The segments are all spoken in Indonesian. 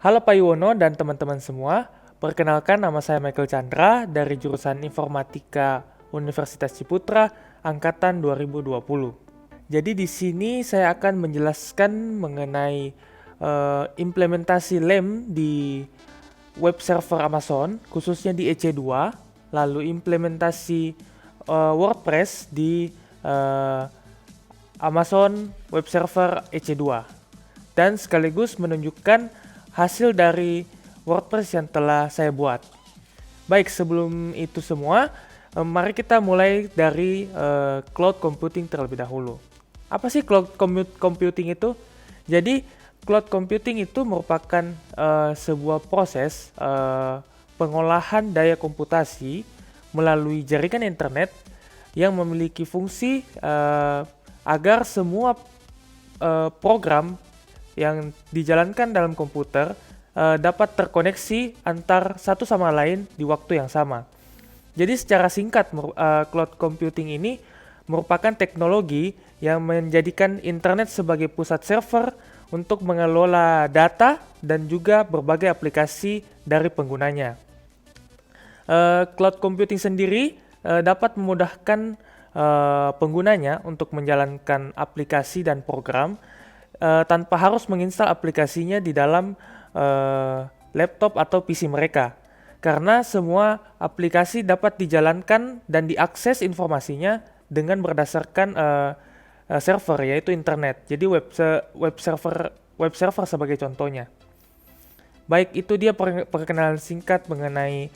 Halo Pak Yuwono dan teman-teman semua, perkenalkan nama saya Michael Chandra dari jurusan Informatika Universitas Ciputra angkatan 2020. Jadi di sini saya akan menjelaskan mengenai implementasi LAMP di web server Amazon, khususnya di EC2, lalu implementasi WordPress di eh, Amazon Web Server EC2, dan sekaligus menunjukkan hasil dari WordPress yang telah saya buat. Baik, sebelum itu semua, mari kita mulai dari cloud computing terlebih dahulu. Apa sih cloud computing itu? Jadi, cloud computing itu merupakan sebuah proses pengolahan daya komputasi melalui jaringan internet yang memiliki fungsi agar semua program yang dijalankan dalam komputer dapat terkoneksi antar satu sama lain di waktu yang sama. Jadi secara singkat, cloud computing ini merupakan teknologi yang menjadikan internet sebagai pusat server untuk mengelola data dan juga berbagai aplikasi dari penggunanya. Cloud computing sendiri dapat memudahkan penggunanya untuk menjalankan aplikasi dan program tanpa harus menginstal aplikasinya di dalam laptop atau PC mereka. Karena semua aplikasi dapat dijalankan dan diakses informasinya dengan berdasarkan server, yaitu internet. Jadi web server sebagai contohnya. Baik, itu dia perkenalan singkat mengenai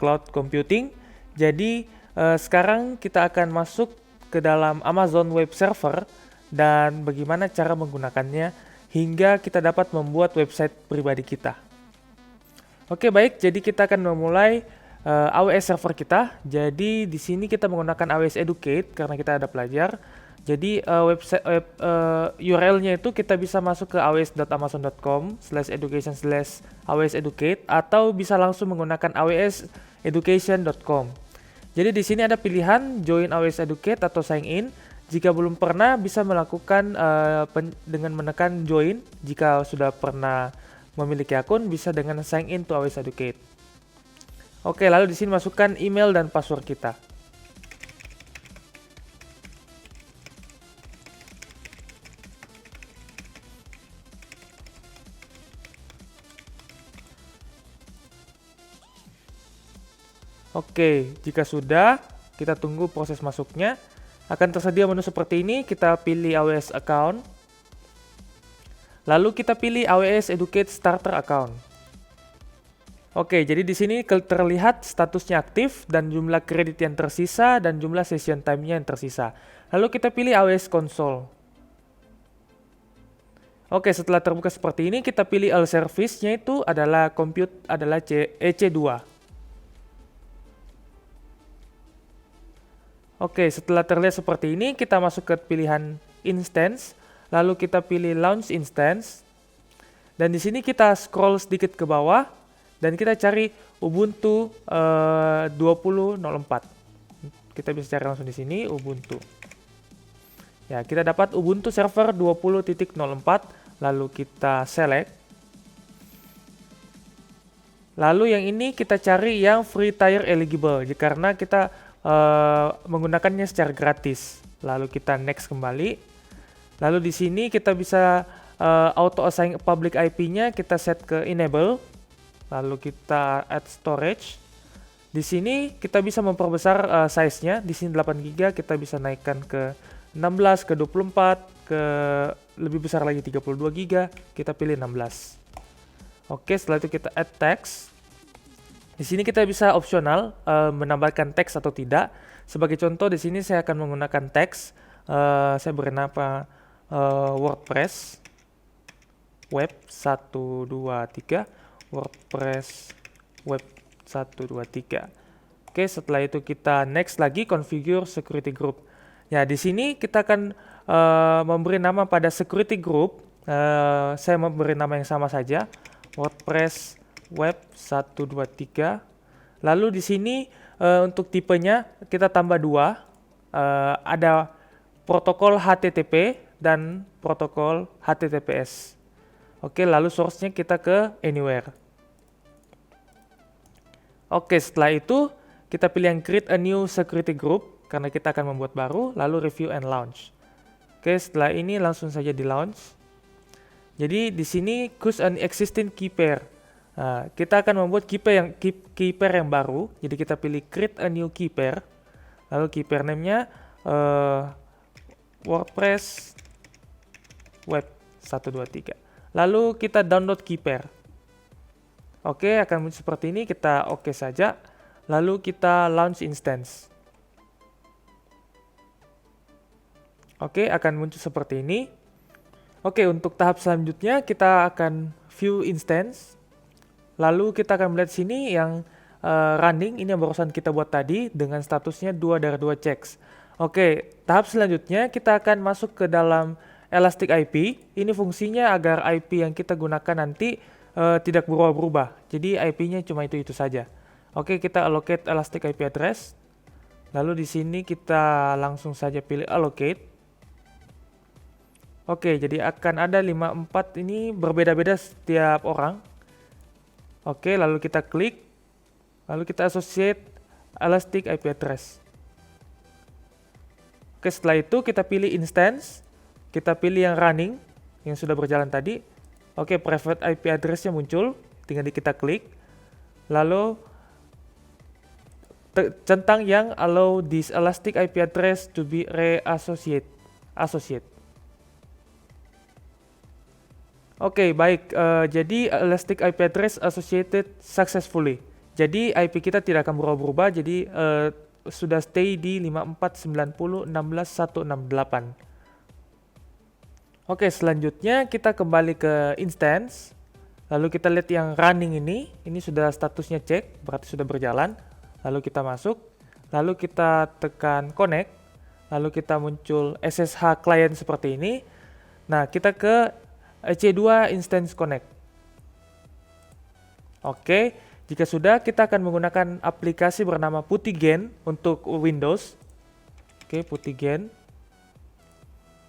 cloud computing. Jadi sekarang kita akan masuk ke dalam Amazon Web Server dan bagaimana cara menggunakannya hingga kita dapat membuat website pribadi kita. Oke, baik, jadi kita akan memulai AWS server kita. Jadi di sini kita menggunakan AWS Educate karena kita ada pelajar. Jadi URL-nya itu kita bisa masuk ke aws.amazon.com/education/awseducate atau bisa langsung menggunakan awseducation.com. Jadi di sini ada pilihan join AWS Educate atau sign in. Jika belum pernah, bisa melakukan dengan menekan join. Jika sudah pernah memiliki akun, bisa dengan sign in to AWS Educate. Oke, lalu di sini masukkan email dan password kita. Oke, jika sudah, kita tunggu proses masuknya. Akan tersedia menu seperti ini, kita pilih AWS Account. Lalu kita pilih AWS Educate Starter Account. Oke, jadi di sini terlihat statusnya aktif dan jumlah kredit yang tersisa dan jumlah session time-nya yang tersisa. Lalu kita pilih AWS Console. Oke, setelah terbuka seperti ini, kita pilih all service-nya itu adalah EC2. Oke, setelah terlihat seperti ini, kita masuk ke pilihan instance, lalu kita pilih launch instance, dan di sini kita scroll sedikit ke bawah, dan kita cari Ubuntu 20.04. Kita bisa cari langsung di sini, Ubuntu. Ya, kita dapat Ubuntu server 20.04, lalu kita select. Lalu yang ini kita cari yang free tier eligible, karena kita menggunakannya secara gratis. Lalu kita next kembali. Lalu di sini kita bisa auto assign public IP-nya kita set ke enable. Lalu kita add storage. Di sini kita bisa memperbesar size-nya. Di sini 8 GB, kita bisa naikkan ke 16, ke 24, ke lebih besar lagi 32 GB. Kita pilih 16. Oke, setelah itu kita add text. Di sini kita bisa opsional menambahkan teks atau tidak. Sebagai contoh di sini saya akan menggunakan teks. Saya beri nama WordPress Web 123, WordPress Web 123. Oke, setelah itu kita next lagi configure security group. Ya, di sini kita akan memberi nama pada security group. Saya memberi nama yang sama saja, WordPress Web 123. Lalu di sini untuk tipenya kita tambah 2. Ada protokol HTTP dan protokol HTTPS. Oke, lalu source-nya kita ke anywhere. Oke, setelah itu kita pilih yang create a new security group karena kita akan membuat baru, lalu review and launch. Oke, setelah ini langsung saja di launch. Jadi di sini choose an existing key pair. Nah, kita akan membuat key pair yang baru. Jadi kita pilih create a new key pair. Lalu key pair name-nya WordPress web 123. Lalu kita download key pair. Oke, akan muncul seperti ini. Kita oke saja. Lalu kita launch instance. Oke, akan muncul seperti ini. Oke, untuk tahap selanjutnya kita akan view instance. Lalu kita akan melihat sini yang running, ini yang barusan kita buat tadi dengan statusnya 2 dari 2 checks. Oke, tahap selanjutnya kita akan masuk ke dalam Elastic IP. Ini fungsinya agar IP yang kita gunakan nanti tidak berubah-berubah. Jadi IP-nya cuma itu saja. Oke, kita allocate Elastic IP address. Lalu di sini kita langsung saja pilih allocate. Oke, jadi akan ada 54 ini berbeda-beda setiap orang. Oke, lalu kita klik. Lalu kita associate Elastic IP address. Oke, setelah itu kita pilih instance. Kita pilih yang running, yang sudah berjalan tadi. Oke, private IP address-nya muncul. Tinggal kita klik. Lalu centang yang allow this Elastic IP address to be reassociate. Oke, baik. Jadi Elastic IP address associated successfully. Jadi IP kita tidak akan berubah-ubah. Jadi sudah stay di 549016.168. Oke, selanjutnya kita kembali ke instance. Lalu kita lihat yang running ini. Ini sudah statusnya cek, berarti sudah berjalan. Lalu kita masuk. Lalu kita tekan connect. Lalu kita muncul SSH client seperti ini. Nah, kita ke EC2 Instance Connect. Oke, jika sudah kita akan menggunakan aplikasi bernama Puttygen untuk Windows. Oke, Puttygen.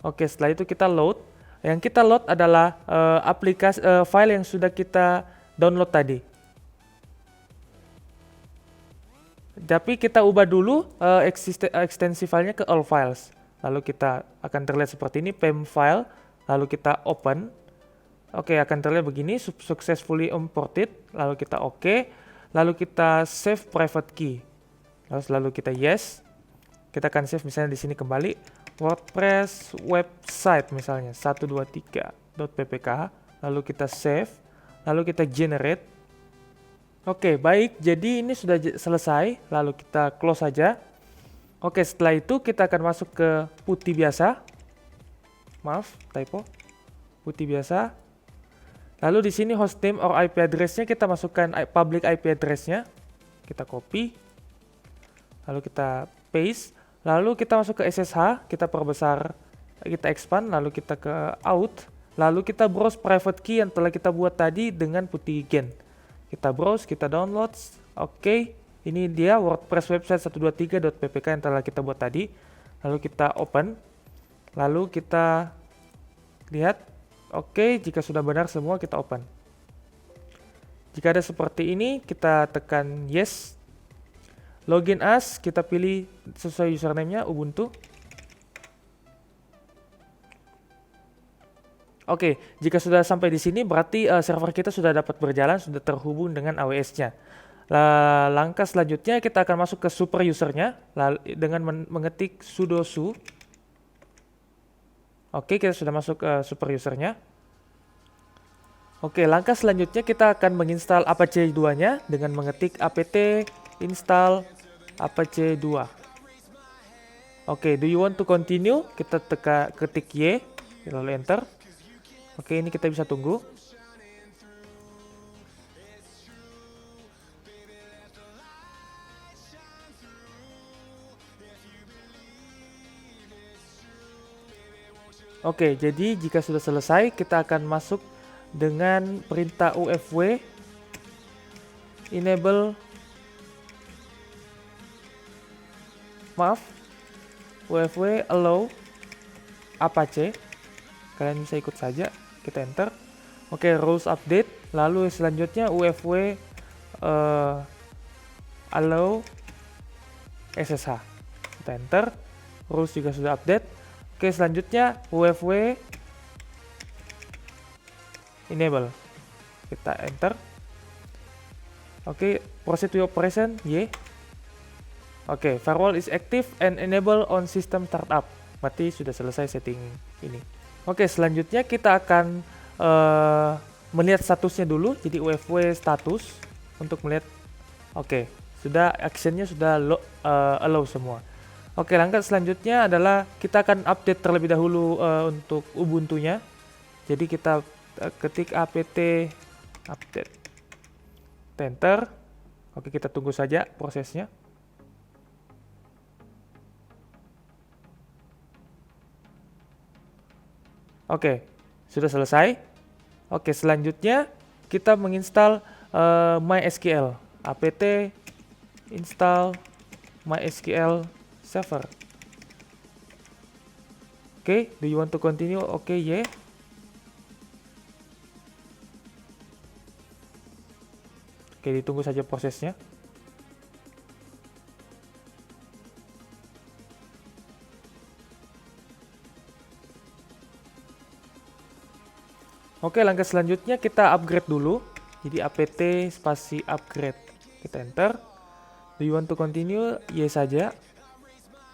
Oke, setelah itu kita load. Yang kita load adalah aplikasi file yang sudah kita download tadi. Tapi kita ubah dulu ekstensi filenya ke all files. Lalu kita akan terlihat seperti ini, pem file. Lalu kita open. Oke, akan terlihat begini, successfully imported. Lalu kita oke. Lalu kita save private key. Lalu kita yes. Kita akan save misalnya di sini kembali WordPress website misalnya 123.ppk. Lalu kita save. Lalu kita generate. Oke, baik. Jadi ini sudah selesai. Lalu kita close saja. Oke, setelah itu kita akan masuk ke Putty biasa. Maaf, typo. Putty biasa. Lalu di sini hostname or IP address-nya kita masukkan public IP address-nya. Kita copy. Lalu kita paste. Lalu kita masuk ke SSH, kita perbesar, kita expand, lalu kita ke out. Lalu kita browse private key yang telah kita buat tadi dengan Puttygen. Kita browse, kita download. Oke, ini dia WordPress website 123.ppk yang telah kita buat tadi. Lalu kita open. Lalu kita lihat. Oke, jika sudah benar semua kita open. Jika ada seperti ini, kita tekan yes. Login as, kita pilih sesuai username-nya Ubuntu. Oke, jika sudah sampai di sini berarti server kita sudah dapat berjalan, sudah terhubung dengan AWS-nya. Langkah selanjutnya kita akan masuk ke super user-nya dengan mengetik sudo su. Oke, kita sudah masuk ke super user-nya. Oke, langkah selanjutnya kita akan menginstal Apache 2-nya dengan mengetik apt install Apache 2. Oke, do you want to continue? Kita ketik Y, lalu enter. Oke, ini kita bisa tunggu. Oke, jadi jika sudah selesai, kita akan masuk dengan perintah UFW enable allow Apache. Kalian bisa ikut saja, kita enter. Oke, rules update. Lalu selanjutnya UFW allow SSH. Kita enter. Rules juga sudah update. Oke, selanjutnya UFW enable. Kita enter. Oke, proceed to operation, Y. Oke, firewall is active and enable on system startup. Berarti sudah selesai setting ini. Oke, selanjutnya kita akan melihat statusnya dulu. Jadi UFW status untuk melihat. Oke, sudah actionnya sudah allow semua. Oke, langkah selanjutnya adalah kita akan update terlebih dahulu untuk Ubuntu-nya. Jadi kita ketik apt update. Enter. Oke, kita tunggu saja prosesnya. Oke, sudah selesai. Oke, selanjutnya kita menginstal MySQL. Apt install MySQL server. Oke, do you want to continue? Oke, yeah. Oke, ditunggu saja prosesnya. Oke, langkah selanjutnya kita upgrade dulu. Jadi apt spasi upgrade. Kita enter. Do you want to continue? Yes saja.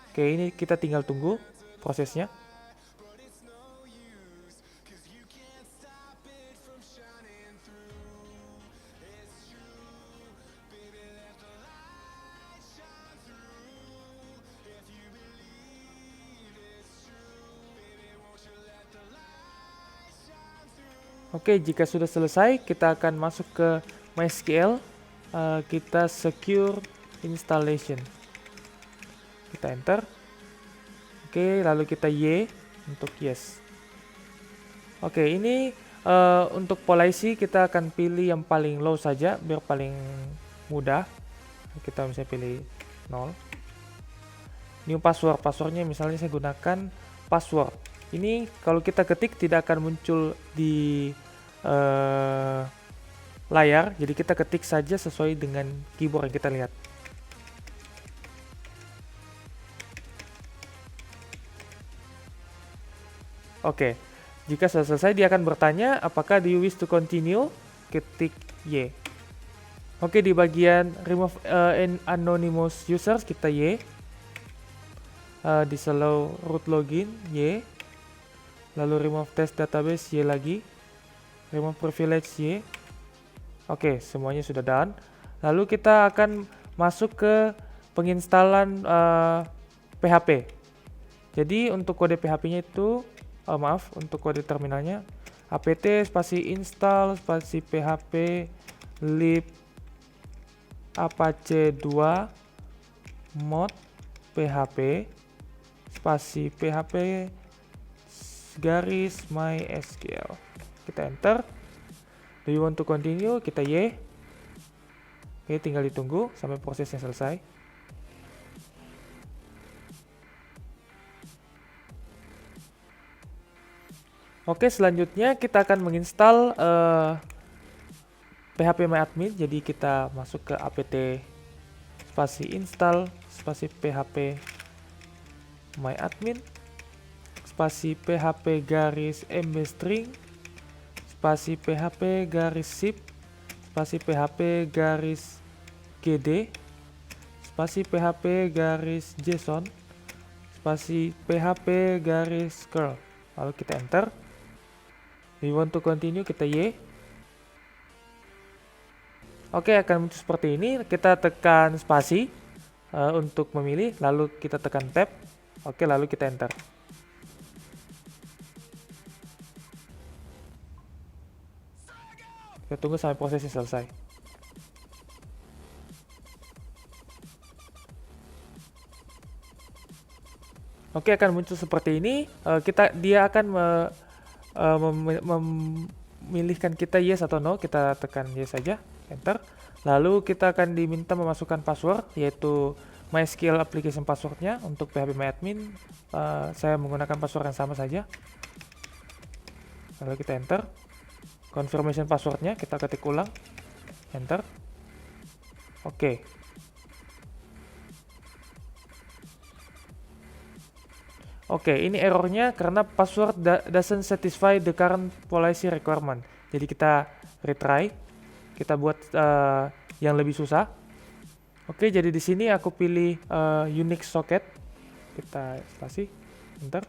Oke, ini kita tinggal tunggu prosesnya. Oke, jika sudah selesai, kita akan masuk ke MySQL. Kita secure installation. Kita enter. Oke, lalu kita Y untuk yes. Oke, ini untuk policy kita akan pilih yang paling low saja, biar paling mudah. Kita bisa pilih 0. New password. Passwordnya misalnya saya gunakan password. Ini kalau kita ketik tidak akan muncul di layar, jadi kita ketik saja sesuai dengan keyboard yang kita lihat. Oke, jika sudah selesai dia akan bertanya apakah do you wish to continue, ketik Y. Oke, di bagian remove anonymous users kita Y. Disallow root login Y. Lalu remove test database Y lagi. Remove privilege Y. Oke, semuanya sudah done. Lalu kita akan masuk ke penginstalan PHP. Jadi untuk kode PHP-nya itu, untuk kode terminalnya apt spasi install spasi php lib apache 2 mod php spasi php garis mysql. Kita enter. Do you want to continue? Kita Y. Oke, tinggal ditunggu sampai prosesnya selesai. Oke, selanjutnya kita akan menginstal phpMyAdmin. Jadi kita masuk ke apt spasi install spasi phpMyAdmin spasi php garis mbstring spasi php garis zip spasi php garis gd spasi php garis json spasi php garis curl. Lalu kita enter. We want to continue, kita Y. Oke, akan muncul seperti ini. Kita tekan spasi untuk memilih, lalu kita tekan tab. Oke, lalu kita enter. Kita tunggu sampai prosesnya selesai. Oke, akan muncul seperti ini. Dia akan memilihkan kita yes atau no. Kita tekan yes saja, enter. Lalu kita akan diminta memasukkan password, yaitu MySQL application passwordnya. Untuk phpMyAdmin saya menggunakan password yang sama saja. Lalu kita enter. confirmation passwordnya, kita ketik ulang, enter. Oke. Oke, ini errornya karena password doesn't satisfy the current policy requirement. Jadi kita retry, kita buat yang lebih susah. Oke, jadi di sini aku pilih Unix socket, kita spasi, enter.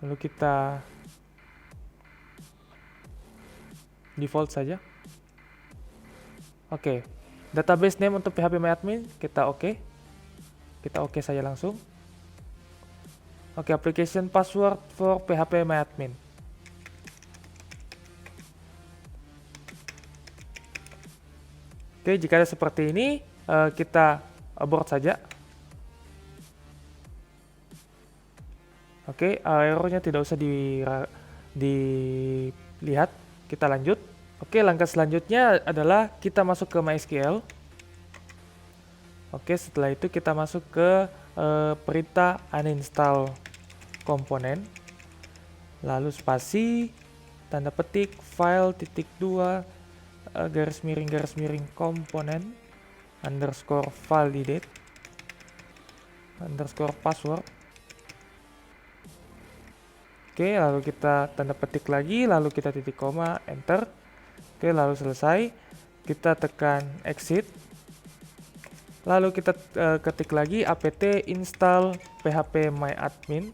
Lalu kita default saja. Oke, database name untuk phpMyAdmin kita oke. Kita oke saja langsung. Oke, application password for phpMyAdmin. Oke, jika ada seperti ini, kita abort saja. Oke, errornya tidak usah dilihat. Kita lanjut. Oke, langkah selanjutnya adalah kita masuk ke MySQL. Oke, setelah itu kita masuk ke perintah uninstall komponen, lalu spasi, tanda petik, file, titik 2, garis miring komponen, underscore validate, underscore password. Oke, lalu kita tanda petik lagi, lalu kita titik koma, enter. Oke, lalu selesai. Kita tekan exit. Lalu kita ketik lagi apt install phpMyAdmin.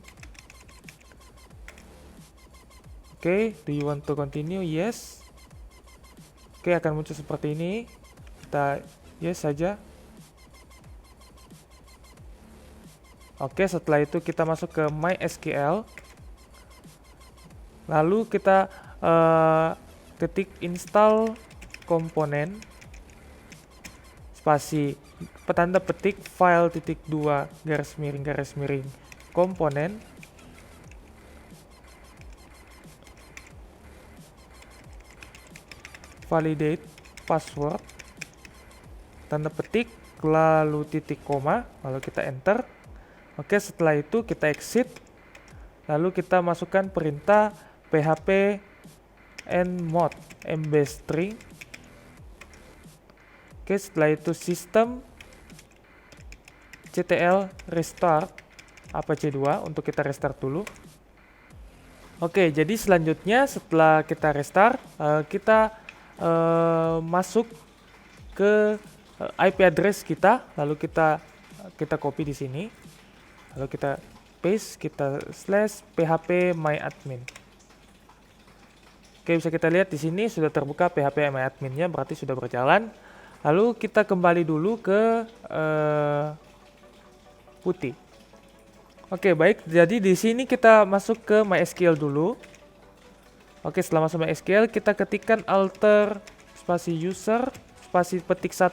Oke, do you want to continue? Yes. Oke, akan muncul seperti ini. Kita yes saja. Oke, setelah itu kita masuk ke MySQL. Lalu kita ketik install komponen, spasi, tanda petik, file, titik 2, garis miring komponen. Validate password, tanda petik, lalu titik koma, lalu kita enter. Oke, setelah itu kita exit, lalu kita masukkan perintah php enmod mbstring. Oke, setelah itu system ctl restart apache 2 untuk kita restart dulu. Oke, jadi selanjutnya setelah kita restart, kita masuk ke IP address kita, lalu kita copy di sini, lalu kita paste, kita slash phpMyAdmin. Oke, bisa kita lihat di sini sudah terbuka phpMyAdmin-nya, berarti sudah berjalan. Lalu kita kembali dulu ke putih. Oke, baik. Jadi di sini kita masuk ke MySQL dulu. Oke, setelah masuk MySQL, kita ketikkan alter spasi user, spasi petik 1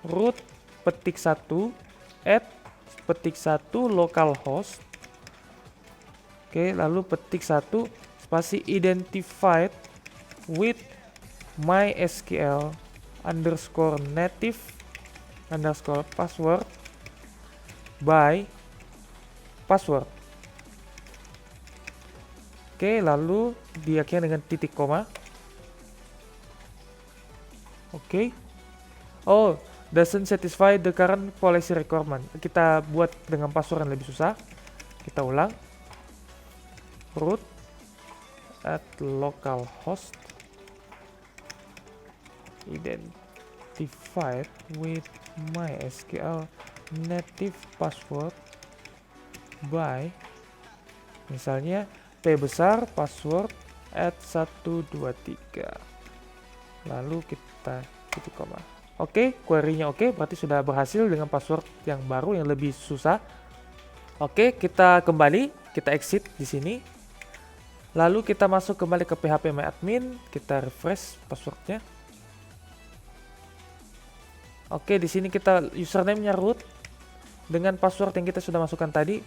root, petik 1 add, petik 1 localhost. Oke, lalu petik 1 spasi identified with MySQL underscore native underscore password by password. Oke, lalu diakhiri dengan titik koma. Oke. Oh, doesn't satisfy the current policy requirement. Kita buat dengan password yang lebih susah. Kita ulang. Root at localhost identified with MySQL native password by, misalnya P besar password @123, lalu kita titik koma. Oke, query-nya oke, berarti sudah berhasil dengan password yang baru yang lebih susah. Oke, kita kembali, kita exit di sini. Lalu kita masuk kembali ke phpMyAdmin, kita refresh passwordnya. Oke, di sini kita username-nya root dengan password yang kita sudah masukkan tadi.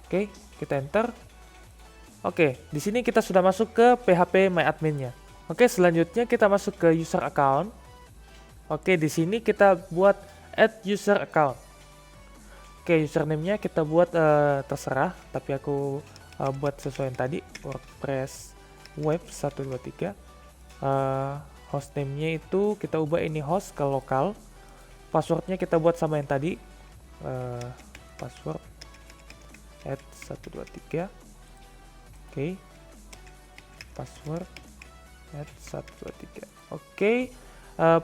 Oke, kita enter. Oke, di sini kita sudah masuk ke phpMyAdmin-nya. Oke, selanjutnya kita masuk ke user account. Oke, di sini kita buat add user account. Oke, username-nya kita buat terserah, tapi aku buat sesuai yang tadi, WordPress web 123. Hostname-nya itu kita ubah ini host ke lokal. Passwordnya kita buat sama yang tadi, password @123. Oke, password @123. Oke,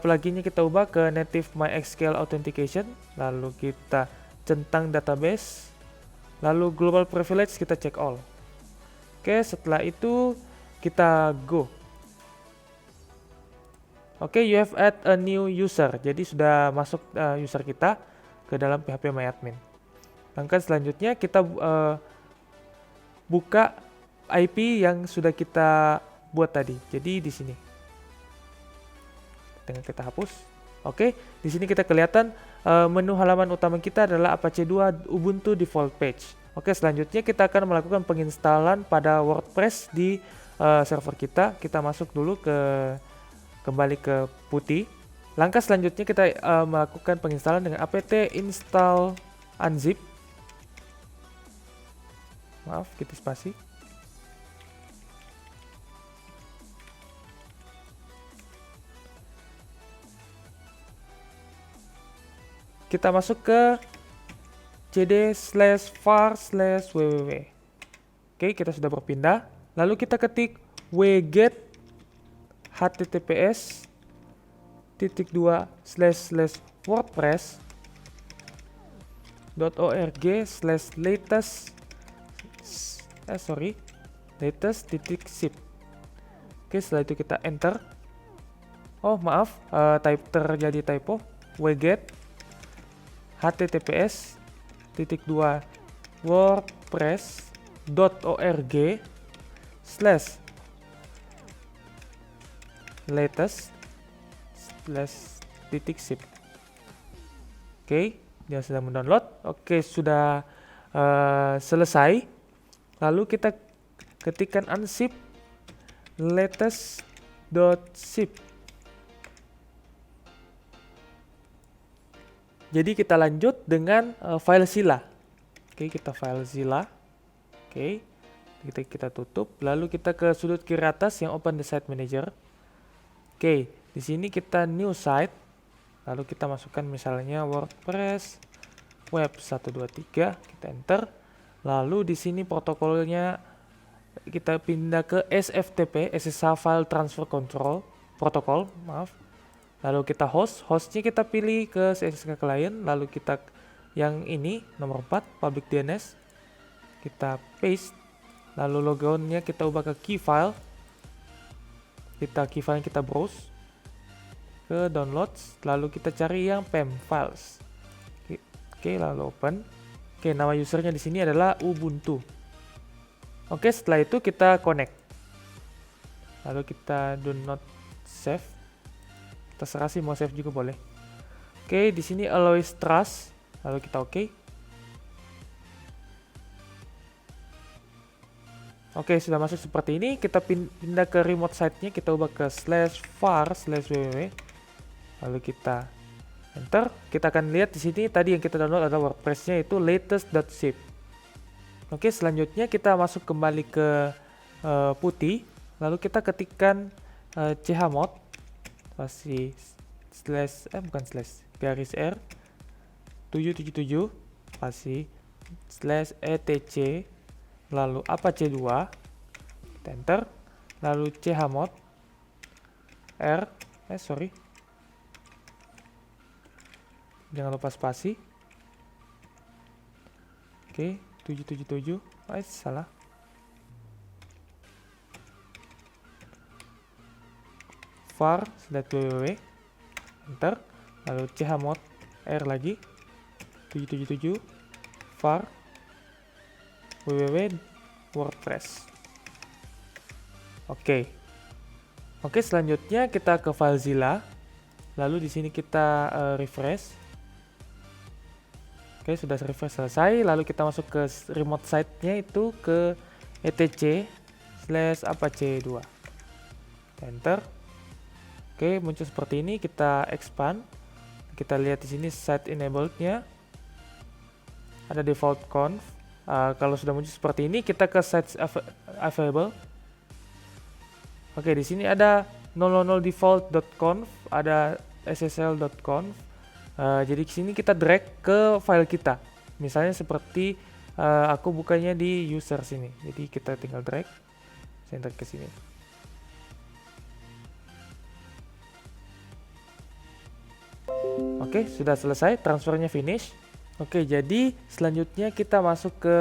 pluginnya kita ubah ke native MySQL authentication, lalu kita centang database, lalu global privilege kita check all. Oke, setelah itu kita go. Oke, you have add a new user. Jadi sudah masuk user kita ke dalam PHP MyAdmin. Langkah selanjutnya kita buka IP yang sudah kita buat tadi. Jadi di sini. Dengan kita hapus. Oke, di sini kita kelihatan menu halaman utama kita adalah Apache 2 Ubuntu default page. Oke, selanjutnya kita akan melakukan penginstalan pada WordPress di server kita. Kita masuk dulu kembali ke putih. Langkah selanjutnya kita melakukan penginstalan dengan apt install unzip. Maaf, kita spasi. Kita masuk ke cd/var/www. Oke, kita sudah berpindah. Lalu kita ketik wget https://wordpress.org/latest-zip. Oke, setelah itu kita enter. Oh, maaf, terjadi typo. Wget https://wordpress.org/latest-zip. Oke, dia sudah mendownload. Oke, sudah selesai. Lalu kita ketikkan unzip latest.zip. Jadi kita lanjut dengan FileZilla. Oke, kita FileZilla. Oke, kita tutup. Lalu kita ke sudut kiri atas yang Open the Site Manager. Oke, di sini kita New Site. Lalu kita masukkan misalnya WordPress Web 123. Kita enter. Lalu di sini protokolnya kita pindah ke SFTP, SSH File Transfer Control Protocol. Maaf. Lalu kita hostnya kita pilih ke CSK Client, lalu kita yang ini nomor 4 public DNS kita paste, lalu logoutnya kita ubah ke key file, kita browse ke downloads, lalu kita cari yang pem files. Oke, lalu open. Oke, nama usernya di sini adalah Ubuntu. Oke, setelah itu kita connect, lalu kita do not save. Terserah sih, mau save juga boleh. Oke, di sini allows trust, lalu kita oke. Oke, sudah masuk seperti ini. Kita pindah ke remote site-nya, kita ubah ke /var/www. Lalu kita enter. Kita akan lihat di sini tadi yang kita download adalah WordPress-nya itu latest.zip. Oke, selanjutnya kita masuk kembali ke putih, lalu kita ketikkan chmod spasi garis R 777 spasi /etc lalu Apache 2, enter, lalu chmod jangan lupa spasi. Oke, 777 salah. var/www, enter, lalu chmod R lagi 777 var www WordPress. Oke, selanjutnya kita ke FileZilla, lalu di sini kita refresh. Oke, sudah refresh selesai, lalu kita masuk ke remote site-nya itu ke etc/apache 2, enter. Oke, muncul seperti ini. Kita expand. Kita lihat di sini site enabled-nya ada default conf. Kalau sudah muncul seperti ini, kita ke sites available. Oke, di sini ada 000default.conf, ada ssl.conf. Jadi di sini kita drag ke file kita. Misalnya seperti aku bukanya di user sini. Jadi kita tinggal drag, saya drag ke sini. Oke, sudah selesai, transfernya finish. Oke, jadi selanjutnya kita masuk ke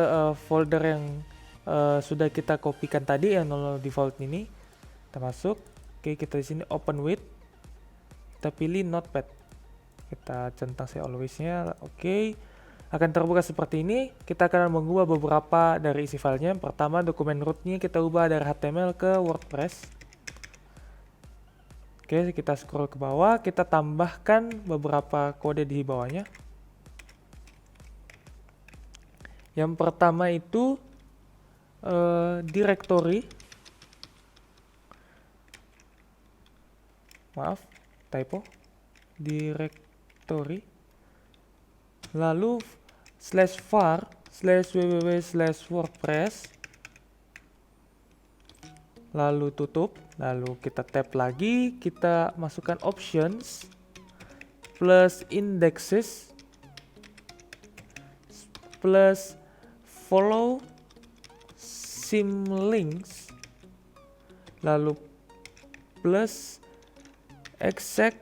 folder yang sudah kita kopikan tadi, yang 00 default ini. Kita masuk. Oke, kita di sini open with. Kita pilih notepad. Kita centang say always-nya. Oke. Akan terbuka seperti ini. Kita akan mengubah beberapa dari isi filenya. Pertama, dokumen root-nya kita ubah dari HTML ke WordPress. Oke, kita scroll ke bawah. Kita tambahkan beberapa kode di bawahnya. Yang pertama itu directory. Maaf, typo. Directory. Lalu /var/www/wordpress. Lalu tutup. Lalu kita tab lagi. Kita masukkan options plus indexes plus follow symlinks, lalu plus exact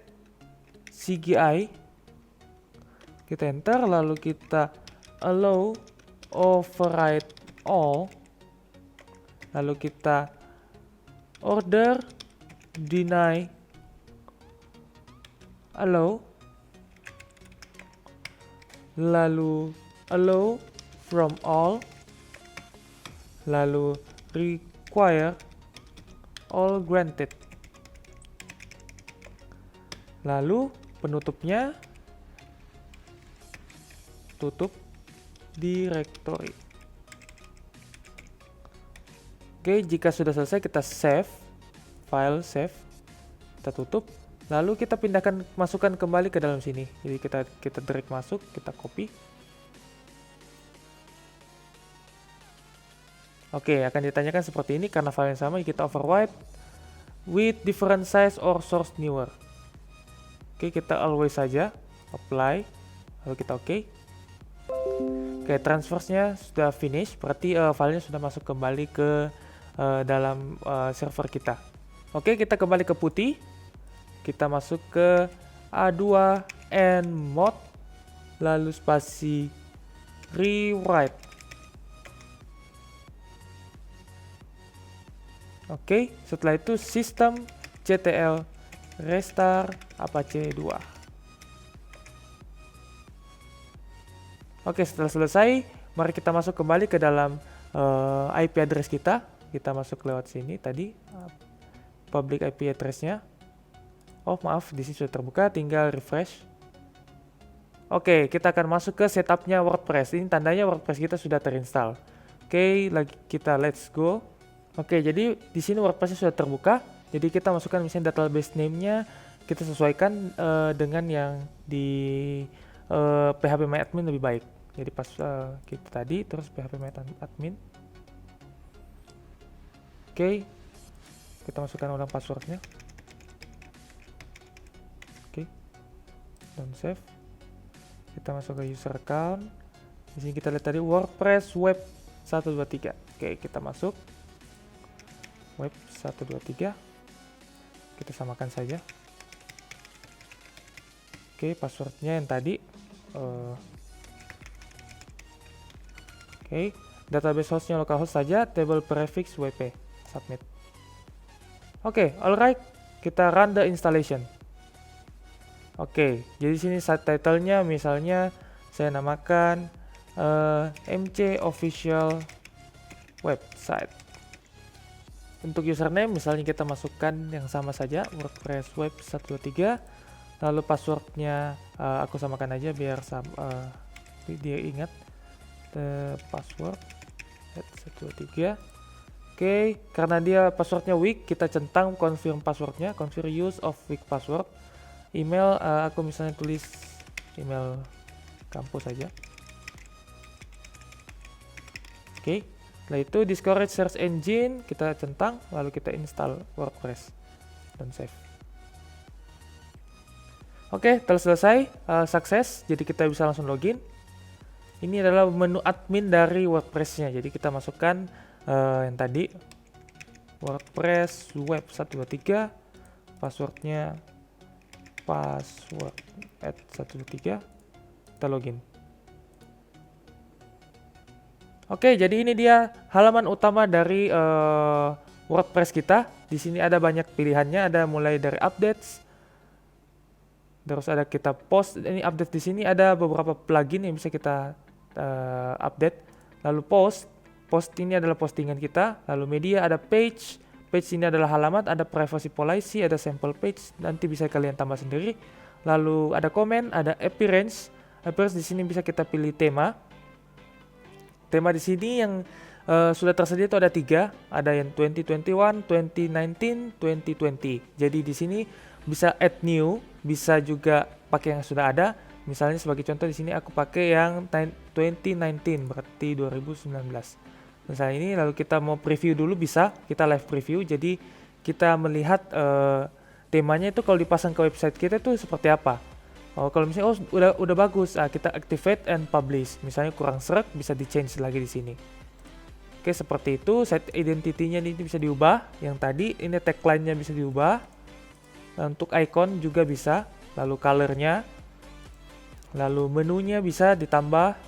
CGI, kita enter, lalu kita allow override all, lalu kita order deny allow, lalu allow from all, lalu require all granted, lalu penutupnya tutup directory. Oke, jika sudah selesai kita save file, save, kita tutup, lalu kita pindahkan, masukkan kembali ke dalam sini. Jadi kita drag masuk, kita copy. Oke, akan ditanyakan seperti ini karena file yang sama, kita overwrite with different size or source newer. Oke, kita always saja, apply, lalu kita oke. Oke, transfernya sudah finish, berarti filenya sudah masuk kembali ke dalam server kita. Oke, kita kembali ke putih, kita masuk ke A2 mod, lalu spasi rewrite. Oke, setelah itu system ctl restart apache 2. Oke, setelah selesai, mari kita masuk kembali ke dalam IP address kita. Kita masuk lewat sini tadi, public IP address-nya. Oh maaf, di sini sudah terbuka, tinggal refresh. Oke, kita akan masuk ke setupnya WordPress. Ini tandanya WordPress kita sudah terinstall. Oke, lagi kita let's go. Oke, jadi di sini WordPress sudah terbuka. Jadi kita masukkan misalnya database name-nya, kita sesuaikan dengan yang di phpMyAdmin lebih baik. Jadi pas kita tadi terus phpMyAdmin. Oke, kita masukkan ulang passwordnya. Oke, dan save. Kita masuk ke user account. Di sini kita lihat tadi WordPress web 123. Oke, kita masuk web 123. Kita samakan saja. Oke, passwordnya yang tadi. Oke, database hostnya localhost saja, table prefix wp. Submit. Oke, alright. Kita run the installation. Oke, jadi sini subtitle-nya misalnya saya namakan MC official website. Untuk username misalnya kita masukkan yang sama saja, WordPress web 123. Lalu passwordnya aku samakan aja biar dia ingat. Password 123. Oke, karena dia passwordnya weak, kita centang confirm passwordnya, confirm use of weak password. Email, aku misalnya tulis email kampus saja. Oke, setelah itu discourage search engine kita centang, lalu kita install WordPress dan save. Oke, telah selesai, sukses. Jadi kita bisa langsung login. Ini adalah menu admin dari WordPress-nya. Jadi kita masukkan yang tadi WordPress web 123, passwordnya password @123, kita login. Oke, jadi ini dia halaman utama dari WordPress kita. Di sini ada banyak pilihannya, ada mulai dari updates, terus ada kita post. Ini update di sini ada beberapa plugin yang bisa kita update. Lalu post ini adalah postingan kita. Lalu media ada page ini adalah halaman, ada privacy policy, ada sample page. Nanti bisa kalian tambah sendiri. Lalu ada comment, ada appearance. Appearance di sini bisa kita pilih tema. Tema di sini yang sudah tersedia itu ada 3, ada yang 2021, 2019, 2020. Jadi di sini bisa add new, bisa juga pakai yang sudah ada. Misalnya sebagai contoh di sini aku pakai yang 2019, berarti 2019. Misalnya ini, lalu kita mau preview dulu bisa, kita live preview. Jadi kita melihat temanya itu kalau dipasang ke website kita itu seperti apa. Kalau misalnya udah bagus, kita activate and publish. Misalnya kurang serak, bisa di change lagi di sini. Oke, seperti itu. Site identity-nya ini bisa diubah. Yang tadi ini tagline-nya bisa diubah. Untuk icon juga bisa. Lalu color-nya, lalu menunya bisa ditambah.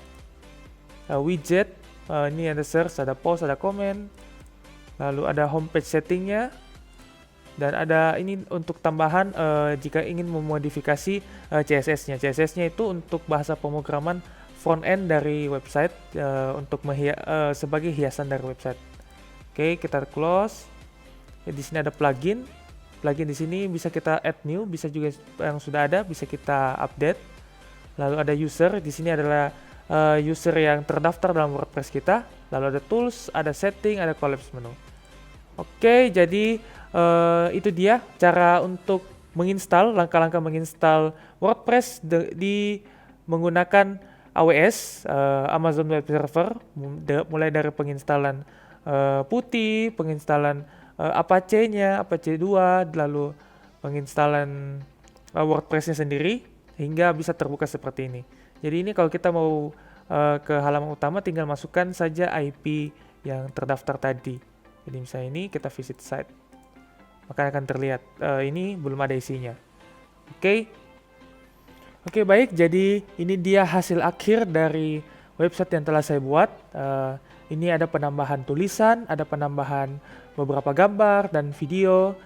Widget, ini ada search, ada post, ada comment. Lalu ada homepage setting-nya. Dan ada ini untuk tambahan jika ingin memodifikasi CSS-nya. CSS-nya itu untuk bahasa pemrograman front end dari website, untuk sebagai hiasan dari website. Oke, kita close. Di sini ada plugin. Plugin di sini bisa kita add new, bisa juga yang sudah ada bisa kita update. Lalu ada user. Di sini adalah user yang terdaftar dalam WordPress kita. Lalu ada tools, ada setting, ada collapse menu. Oke, jadi itu dia cara untuk menginstal, langkah-langkah menginstal WordPress di menggunakan AWS, Amazon Web Server, mulai dari penginstalan putih, penginstalan Apache-nya, Apache 2, lalu penginstalan WordPress-nya sendiri, hingga bisa terbuka seperti ini. Jadi ini kalau kita mau ke halaman utama, tinggal masukkan saja IP yang terdaftar tadi. Jadi misalnya ini kita visit site, maka akan terlihat ini belum ada isinya. Oke, baik. Jadi ini dia hasil akhir dari website yang telah saya buat. Ini ada penambahan tulisan, ada penambahan beberapa gambar dan video,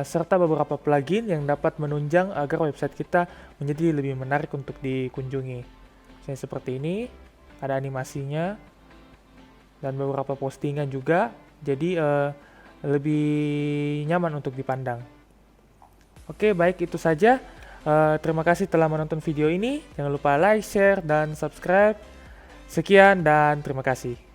serta beberapa plugin yang dapat menunjang agar website kita menjadi lebih menarik untuk dikunjungi. Misalnya seperti ini, ada animasinya dan beberapa postingan juga. Jadi lebih nyaman untuk dipandang. Oke, baik, itu saja. Terima kasih telah menonton video ini. Jangan lupa like, share, dan subscribe. Sekian dan terima kasih.